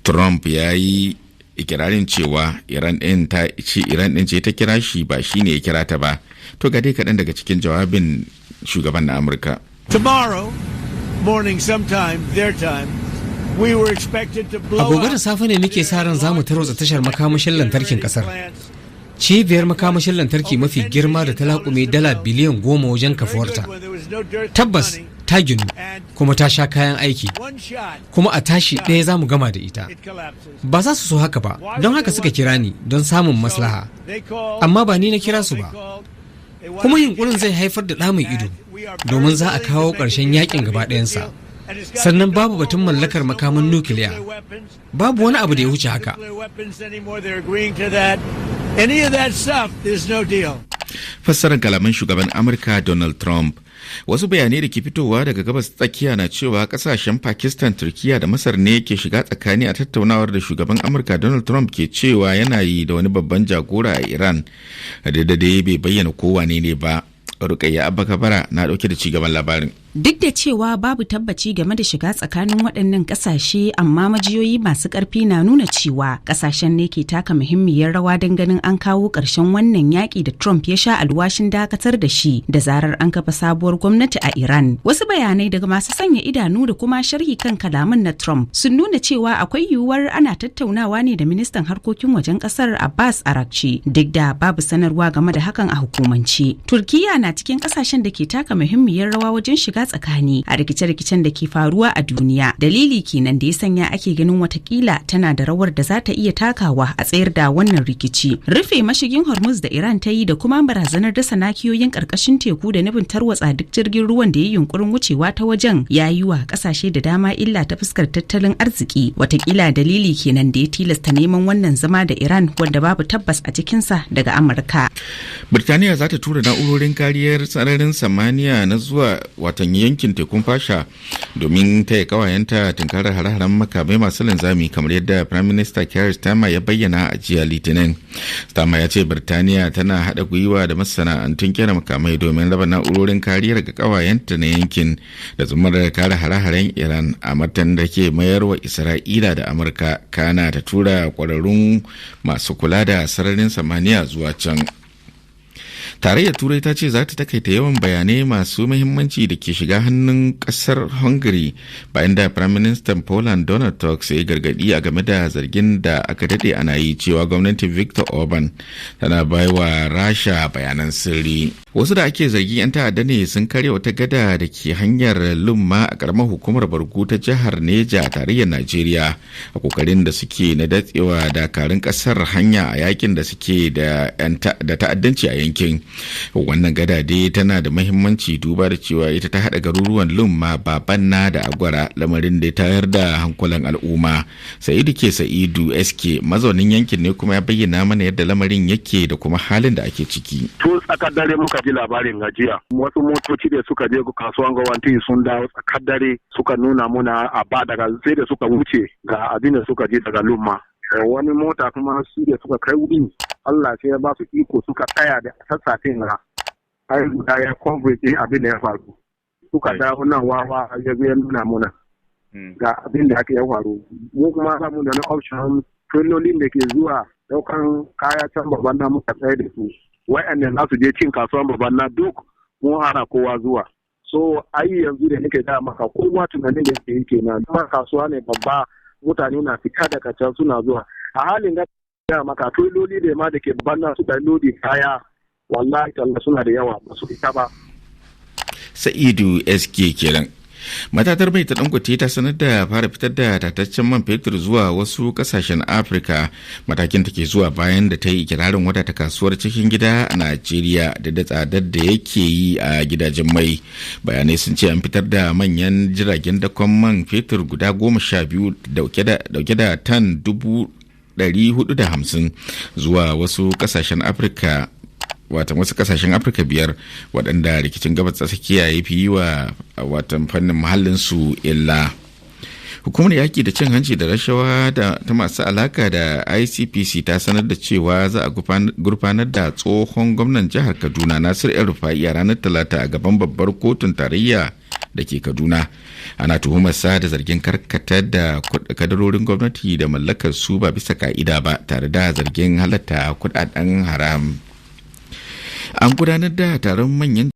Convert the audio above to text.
Trump ya yi ikirarin cewa Iran ɗin ce ta kira shi ba shi ne ya kira ta ba. To ga dai kaɗan daga cikin jawabin shugaban na Amurka. Tomorrow morning sometime their time we were expected to blow. A gobe da safe ne muke sa ran zamu tarwatsa tashar makamashin lantarkin kasar. Cibiyar makamashin lantarki mafi girma da ta laƙume dala biliyan 10 wajen kafuwarta. Tabbas ta ginu kuma ta sha kayan aiki, kuma a tashi ɗaya za mu gama da ita. Ba za su so haka ba, don haka suka kira ni don samun maslaha, amma ba ni na kira su ba. Kuma yunkurin zai haifar da ɗa mai ido, domin za a kawo ƙarshen yakin gaba ɗayansa. Sannan babu batun mallakar makaman nukiliya, babu wani abu da ya wuce haka. Fassarar kalaman shugaban Amurka Donald Trump. Wasu bayanai da ke fitowa daga gabas tsakiya na cewa kasashen Pakistan, Turkiya da Masar ne ke shiga tsakani a tattaunawar da shugaban Amurka Donald Trump ke cewa yana yi da wani babban jagora a Iran. Da dai bai bayyana kowane ne ba. Rukayya Abba Kabara na dauke da cigaban labarin. Duk da cewa babu tabbaci game da shiga tsakanin waɗannan ƙasashe, amma majiyoyi masu ƙarfi na nuna cewa ƙasashen ne ke taka muhimmiyar rawa don ganin an kawo ƙarshen wannan yaƙi da Trump ya sha alwashin dakatar da shi da zarar an kafa sabuwar gwamnati a Iran. Wasu bayanai daga masu sanya idanu da kuma sharhi kan kalaman na Trump sun nuna cewa akwai yiwuwar ana tattaunawa ne da ministan harkokin wajen ƙasar Abbas Arakci, duk da babu sanarwa game da hakan a hukumance. Turkiya na cikin ƙasashen da ke taka muhimmiyar rawa wajen shiga tsakani a rikice-rikicen da ke faruwa a duniya. Dalili kenan da ya sanya ake ganin watakila tana da rawar da za ta iya takawa a tsayar da wannan rikici. Rufe mashigin Hormuz da Iran ta yi da kuma barazanar dasa nakiyoyin karkashin teku da nufin tarwatsa duk jirgin ruwan da ya yunkurin wucewa ta wajen ya yi wa kasashe da dama illa ta fuskar tattalin arziki. Watakila dalili kenan da ya tilasta neman wannan zama da Iran wanda babu tabbas a cikinsa daga Amurka. Birtaniya za ta tura na'urorin kariyar sararin samaniya na zuwa watan yankin tekun fasha domin taya kawayenta tunkarar hare-haren makamai masu linzami, kamar yadda Prime Minister Keir Starmer ya bayyana a jiya Litinin. Starmer ya ce Birtaniya tana haɗa gwiwa da masana'antun kera makamai domin raba na'urorin kariyar ga kawayenta na yankin da zumar kare hare-haren Iran a martanin da ke mayarwa Isra'ila da Amurka, kana ta tura kwararrun masu kula da sararin samaniya zuwa can. Tarayyar Turai ta ce za ta takaita yawan bayanai masu muhimmanci da ke shiga hannun kasar Hungary bayan da Prime Minister Poland Donald Tusk ya gargadi a game da zargin da aka dade ana yi cewa gwamnatin Viktor Orban tana baiwa Rasha bayanan sirri. Wasu da ake zargi 'yan ta'adda ne sun karya wata gada da ke hanyar Lumma a karamar hukumar Bargu ta jihar Neja a tarayyar Najeriya a kokarin da suke na datsewa dakarun kasar hanya a yakin da suke da ta'addanci a yankin. Wannan gada dai tana da mahimmanci duba da cewa ita ta haɗa garuruwan Lumma, Babanna da Agwara, lamarin da ya tayar da hankulan al'umma. Sa'idu SK mazaunin yankin ne kuma ya bayyana mana yadda lamarin yake da kuma halin da ake ciki. Tun tsakar dare muka ji labarin gajiya. Wasu motoci da suka je kasuwan Gawanti sun dawo tsakar dare suka nuna muna a ba daga sai da suka wuce ga abin da suka je daga Lumma. Wani mota kuma su da suka kai wuri Allah sai ya ba su iko suka tsaya da sassafen na ai guda ya convoy din abin da ya faru suka dawo nan wawa ya zo ya nuna muna ga abin da aka ya faru. Mu kuma ba mu da na option, filolin da ke zuwa daukan kaya can babban na muka tsaye da su, wa'annan za su je cin kasuwan babban na duk mun hana kowa zuwa. So ai yanzu da nake da maka kowa tunanin da yake kenan, kuma kasuwa ne babba, mutane na fita daga can suna zuwa. A halin da maka filoli da ma da ke babban na su da lodi kaya wallahi talla suna da yawa ba su fita ba. Sa'idu SK kenan. Matatar mai ta Dangote ta sanar da fara fitar da tataccen man fetur zuwa wasu kasashen Afirka, matakin take zuwa bayan da ta yi ikirarin wadata kasuwar cikin gida a Najeriya da tsadar da yake yi a gidajen mai. Bayanai sun ce an fitar da manyan jiragen dakon man fetur guda 12 dauke da tan 450 zuwa wasu kasashen Afirka, watan wasu kasashen Afirka 5 waɗanda rikicin gabas tsakiya ya fi yi wa watan fannin muhallinsu illa. Hukumar yaƙi da cin hanci da rashawa ta masu alaka da ICPC ta sanar da cewa za a gurfanar da tsohon gwamnan jihar Kaduna Nasir El Rufai a ranar Talata a gaban babbar kotun tarayya da ke Kaduna. Ana tuhumar sa da zargin karkatar da kadarorin gwamnati da mallakar su ba bisa ka'ida ba, tare da zargin halatta kudaden haram. An gudanar da taron manyan